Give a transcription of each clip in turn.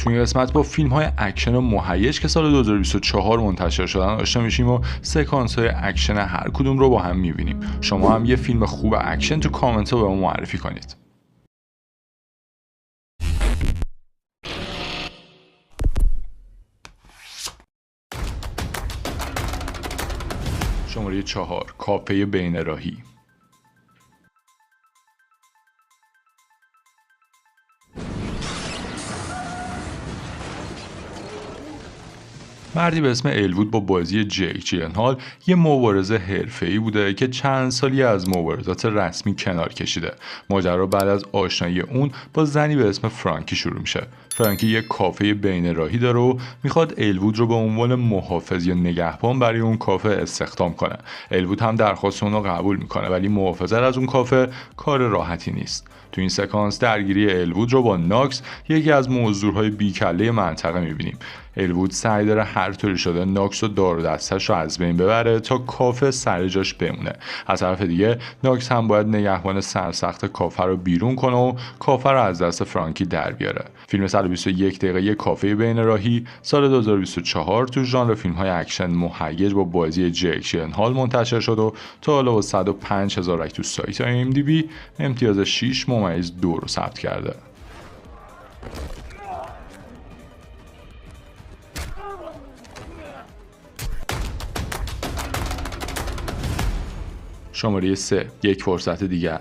تو این قسمت با فیلم‌های اکشن و مهیج که سال 2024 منتشر شدن آشنا میشیم و سکانس‌های اکشن هر کدوم رو با هم می‌بینیم. شما هم یه فیلم خوب اکشن تو کامنت‌ها به ما معرفی کنید. شماره 4 کافه بین راهی. مردی به اسم الوود با بازی جیک جیلنهال یه مبارز حرفه‌ای بوده که چند سالی از مبارزات رسمی کنار کشیده. ماجرا بعد از آشنایی اون با زنی به اسم فرانکی شروع میشه. فرانکی یه کافه بین راهی داره و میخواد الوود رو به عنوان محافظ یا نگهبان برای اون کافه استخدام کنه. الوود هم درخواست اون رو قبول میکنه، ولی محافظت از اون کافه کار راحتی نیست. تو این سکانس درگیری الوود رو با ناکس، یکی از مزدورهای بیکله منطقه میبینیم. الوود سعی داره هر طوری شده ناکس و دار و دستش رو از بین ببره تا کافه سر جاش بمونه. از طرف دیگه ناکس هم باید نگهبان سرسخت کافه رو بیرون کنه و کافه رو از دست فرانکی در بیاره. فیلم 121 دقیقه کافه بین راهی سال 2024 تو ژانر فیلم‌های اکشن مهیج با بازی جیک جیلنهال منتشر شد و تا حالا با 105,000 رایت تو سایت IMDb امتیاز 6.2 رو ثبت کرده. شماره 3 یک فرصت دیگر.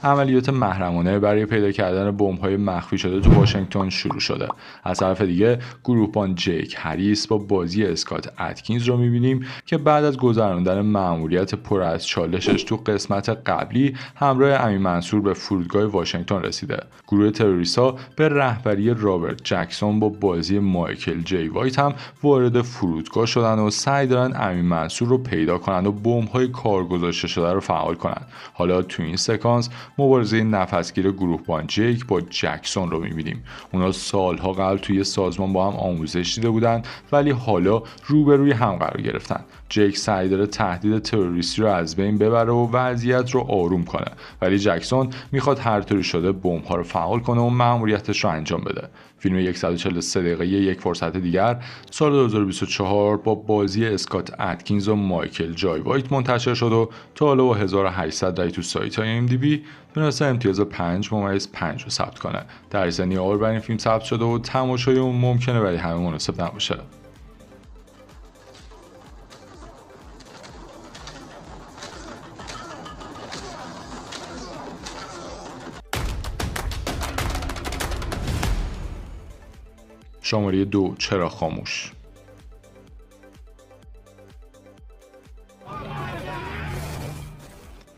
عملیات محرمانه برای پیدا کردن بمب‌های مخفی شده تو واشنگتن شروع شده. از طرف دیگه گروهبان جیک هریس با بازی اسکات اتکینز رو می‌بینیم که بعد از گذراندن مأموریت پر از چالشش تو قسمت قبلی همراه امین منصور به فرودگاه واشنگتن رسیده. گروه تروریست‌ها به رهبری رابرت جکسون با بازی مایکل جی وایت هم وارد فرودگاه شدن و سعی دارن امین منصور رو پیدا کنن و بمب‌های کار گذاشته شده رو فعال کنن. حالا تو این سکانس مبارزه نفسگیر گروهبان جیک با جکسون رو می‌بینیم. اونا سالها قبل توی سازمان با هم آموزش دیده بودن، ولی حالا روبروی هم قرار گرفتن. جیک سعی داره تهدید تروریستی رو از بین ببره و وضعیت رو آروم کنه، ولی جکسون میخواد هر طوری شده بمب‌ها رو فعال کنه و مأموریتش رو انجام بده. فیلم 143 دقیقه یک فرصت دیگر سال 2024 با بازی اسکات اتکینز و مایکل جای وایت منتشر شد و تا حالا با 1800 رای تو سایت IMDb تونسته امتیاز 5.5 رو ثبت کنه. در ضمن آور بر این فیلم ثبت شده و تماشای اون ممکنه ولی همه مناسب نباشه. شماره 2 چرا خاموش.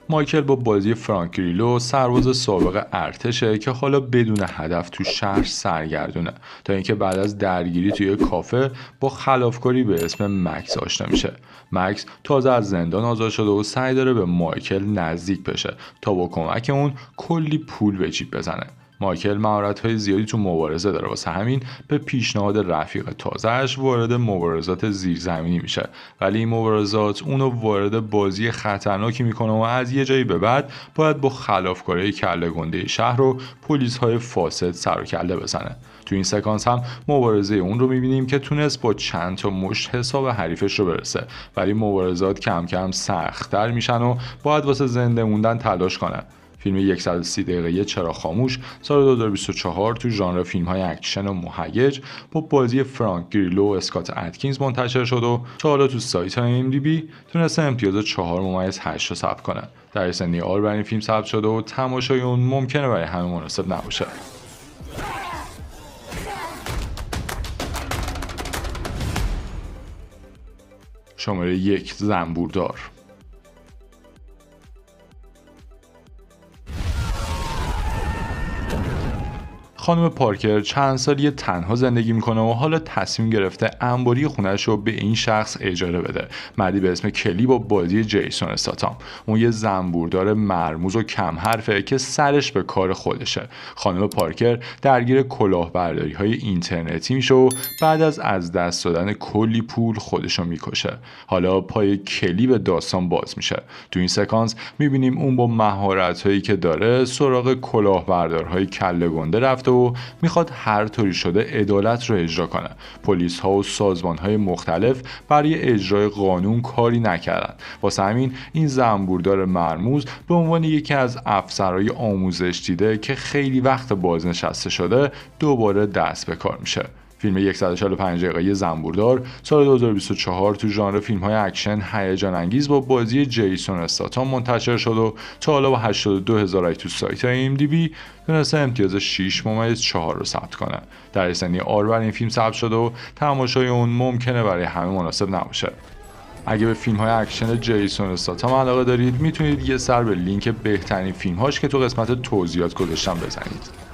مایکل با بازی فرانک گریلو سرباز سابق ارتشه که حالا بدون هدف تو شهر سرگردونه تا اینکه بعد از درگیری توی کافه با خلافکاری به اسم مکس آشنا میشه. مکس تازه از زندان آزاد شده و سعی داره به مایکل نزدیک بشه تا با کمک اون کلی پول به جیب بزنه. مایکل مهارت‌های زیادی تو مبارزه داره، واسه همین به پیشنهاد رفیق تازه‌اش وارد مبارزات زیرزمینی میشه، ولی این مبارزات اونو وارد بازی خطرناکی میکنه و از یه جایی به بعد باید با خلافکارای کله گنده شهر و پلیس‌های فاسد سر و کله بزنه. تو این سکانس هم مبارزه اون رو میبینیم که تونست با چند تا مشت حساب حریفش رو برسه، ولی مبارزات کم کم سخت‌تر میشن و باید واسه زنده موندن تلاش کنه. فیلم 130 دقیقه چرا خاموش سال 2024 تو ژانر فیلم‌های اکشن و مهیج با بازی فرانک گریلو و اسکات اتکینز منتشر شد و تا حالا تو سایت IMDb تونسته امتیاز 4.8 رو ثبت کنه. در سنی آر بر این فیلم ثبت شده و تماشای اون ممکنه برای همه مناسب نباشه. شماره 1 زنبوردار. خانم پارکر چند سالی تنها زندگی میکنه و حالا تصمیم گرفته انباری خونه‌اش رو به این شخص اجاره بده، مردی به اسم کلی با بازی جیسون استاتام. اون یه زنبوردار مرموز و کم حرفه که سرش به کار خودشه. خانم پارکر درگیر کلاهبرداری‌های اینترنتی میشه و بعد از دست دادن کلی پول خودشو میکشه. حالا پای کلی به داستان باز میشه. تو این سکانس میبینیم اون با مهارت‌هایی که داره سراغ کلاهبردارهای کله گنده رفته و میخواد هر طوری شده عدالت رو اجرا کنه. پلیس ها و سازمان های مختلف برای اجرای قانون کاری نکردن. واسه همین این زنبوردار مرموز به عنوان یکی از افسرهای آموزش دیده که خیلی وقت بازنشسته شده دوباره دست به کار میشه. فیلم 145 دقیقه‌ای زنبوردار سال 2024 تو ژانر فیلم‌های اکشن هیجان انگیز با بازی جیسون استاتام منتشر شد و تا حالا با 82,000 لایک تو سایت IMDb تونسته امتیاز 6.4 رو ثبت کنه. در سنی آر برای این فیلم ثبت شده و تماشای اون ممکنه برای همه مناسب نباشه. اگه به فیلم‌های اکشن جیسون استاتام علاقه دارید میتونید یه سر به لینک بهترین فیلم‌هاش که تو قسمت توضیحات گذاشتم بزنید.